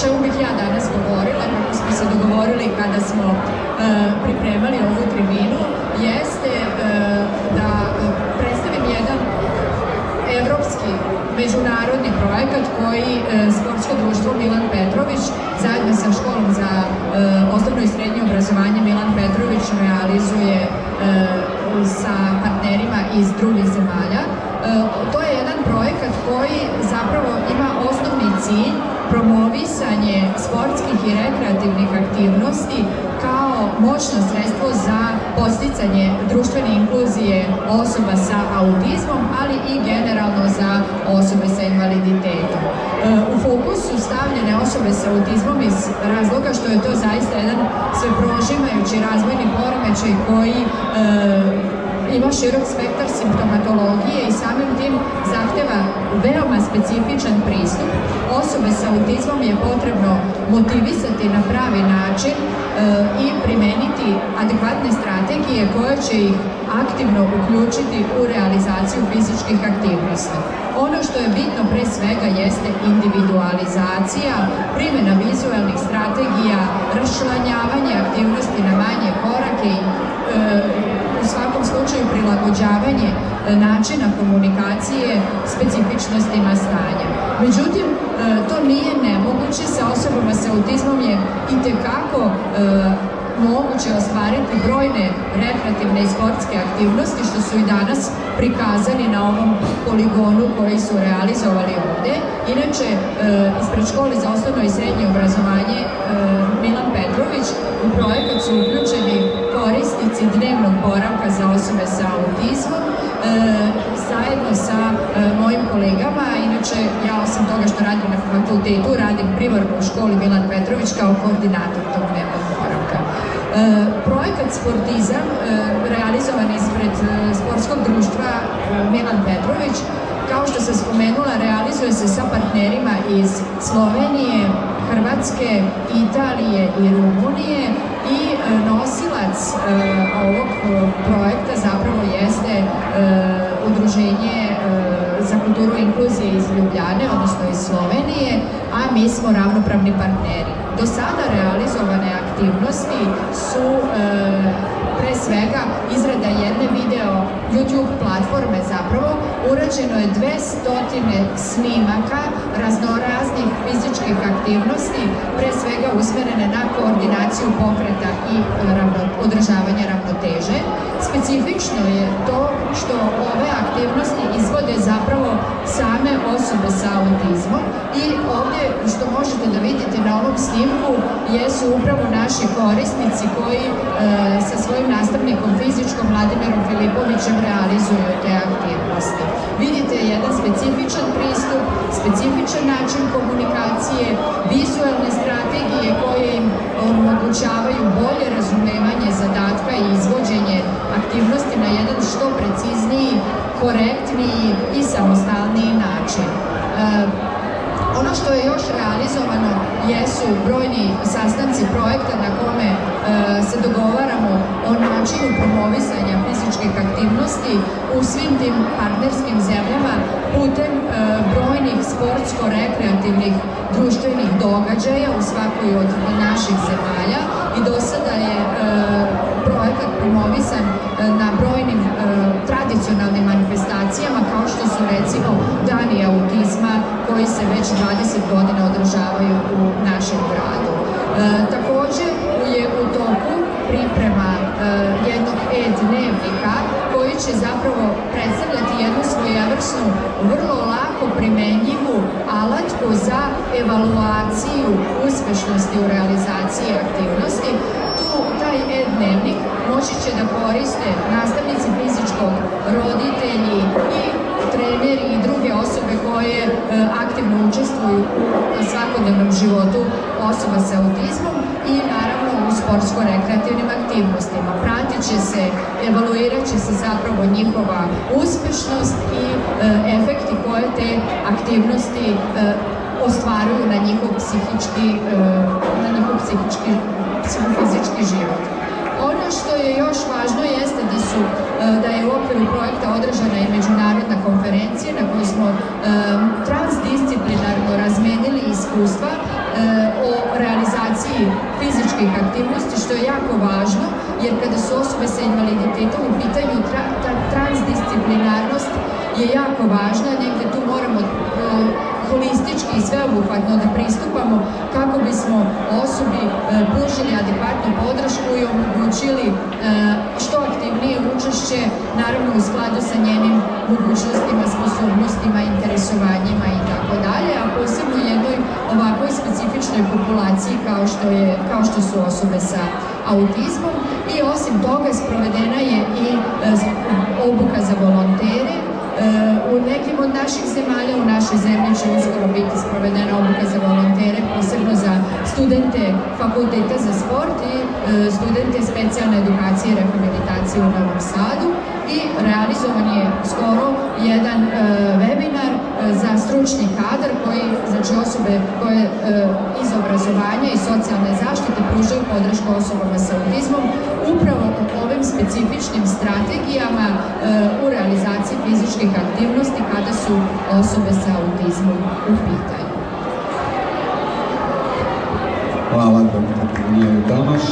čemu bih ja danas govorila, kako smo se dogovorili kada smo pripremali ovu tribinu, jeste da predstavim jedan evropski međunarodni projekat koji sportsko društvo Milan Petrović zajedno sa školom za osnovno i srednje obrazovanje Milan Petrović realizuje sa partnerima iz drugih zemalja. To je jedan projekat koji zapravo ima osnovni cilj promovisanje sportskih i rekreativnih aktivnosti kao moćno sredstvo za podsticanje društvene inkluzije osoba sa autizmom, ali i generalno za osobe sa invaliditetom. U fokus su stavljene osobe sa autizmom iz razloga što je to zaista jedan sveprožimajući razvojni poremećaj koji ima širok spektar simptomatologije i samim tim zahteva veoma specifičan pristup. Osobe sa autizmom je potrebno motivisati na pravi način i primeniti adekvatne strategije koje će ih aktivno uključiti u realizaciju fizičkih aktivnosti. Ono što je bitno pre svega jeste individualizacija, primjena vizualnih strategija, raščlanjavanje aktivnosti na manje korake i u svakom slučaju prilagođavanje načina komunikacije specifičnostima stanja. Međutim, to nije nemoguće, sa osobama sa autizmom je itekako moguće ostvariti brojne rekreativne i sportske aktivnosti, što su i danas prikazani na ovom poligonu koji su realizovali ovde. Inače, ispred škole za osnovno i srednje obrazovanje Milan Petrović u projekat su uključeni korisnici dnevnog boravka za osobe sa autizmom, zajedno sa mojim kolegama. Inače, ja osim toga što radim na fakultetu, radim primarno u školi Milan Petrović kao koordinator tog dnevnog boravka. Projekat Sportizam, realizovan ispred sportskog društva Milan Petrović, kao što sam spomenula, realizuje se sa partnerima iz Slovenije, Hrvatske, Italije i Rumunije i nosilac ovog projekta zapravo jeste Udruženje za kulturu i inkluzije iz Ljubljane, odnosno iz Slovenije, a mi smo ravnopravni partneri. Do sada realizovane aktivnosti su pre svega izrada jedne video YouTube platforme zapravo, urađeno je 200 snimaka raznoraznih fizičkih aktivnosti, pre svega usmerene na koordinaciju pokreta i održavanje ravnoteže. Specifično je to što ove aktivnosti izvode zapravo same osobe sa autizmom i ovdje što možete da vidite na ovom snimku jesu upravo naši korisnici koji sa svojim nastavnikom fizičkom Vladimirom Filipovićem realizuju te aktivnosti. Vidite jedan specifičan pristup, specifičan način komunikacije, vizualne strategije koje im omogućavaju bolje razumevanje zadatka i izvođenje aktivnosti na jedan što precizniji, korektniji i samostalniji način. Ono što je još realizovano jesu brojni sastanci projekta na kome se dogovaramo o načinu promovisanja fizičkih aktivnosti u svim tim partnerskim zemljama putem brojnih sportsko-rekreativnih društvenih događaja u svakoj od naših zemalja i do sada je projekat promovisan na brojnim tradicionalnim manifestacijama kao što su recimo Dani autizma koji se već 20 godina održavaju u našem gradu. Također je u toku priprema jednog e-dnevnika koji će zapravo predstavljati jednu svojevrsnu, vrlo lako primenjivu alatku za evaluaciju uspešnosti u realizaciji aktivnosti. Taj e-dnevnik moći će da koriste nastavnici fizičkog, roditelji i treneri i druge osobe koje aktivno učestvuju u svakodnevnom životu osoba sa autizmom i naravno u sportsko-rekreativnim aktivnostima. Pratit će se, evaluirat će se zapravo njihova uspešnost i efekti koje te aktivnosti ostvaruju na njihov psihofizički život. Ono što je još važno jeste da je u okviru projekta održana i međunarodna konferencija na kojoj smo transdisciplinarno razmenili iskustva o realizaciji fizičkih aktivnosti, što je jako važno, jer kada su osobe sa invaliditetom u pitanju, ta transdisciplinarnost je jako važna, negde tu moramo holistički i sveobuhvatno da pristupamo kako bismo osobi pružili adekvatnu podršku i omogućili što aktivnije učešće, naravno u skladu sa njenim mogućnostima, sposobnostima, interesovanjima i tako dalje, a posebno jednoj ovakvoj specifičnoj populaciji kao što su osobe sa autizmom. I osim toga sprovedena je i obuka za volontere. U nekim od naših zemalja, u našoj zemlji će uskoro biti sprovedena obuka za volontere, posebno za studente fakulteta za sport i studente specijalne edukacije i rehabilitacije u Novom Sadu. I realizovan je skoro jedan webinar za stručni kadar koji, znači osobe koje iz obrazovanja i socijalne zaštite pružaju podršku osobama sa autizmom upravo o ovim specifičnim strategijama u realizaciji fizičkih aktivnosti kada su osobe sa autizmom u pitanju. Hvala, dr. Danijela Tamaš.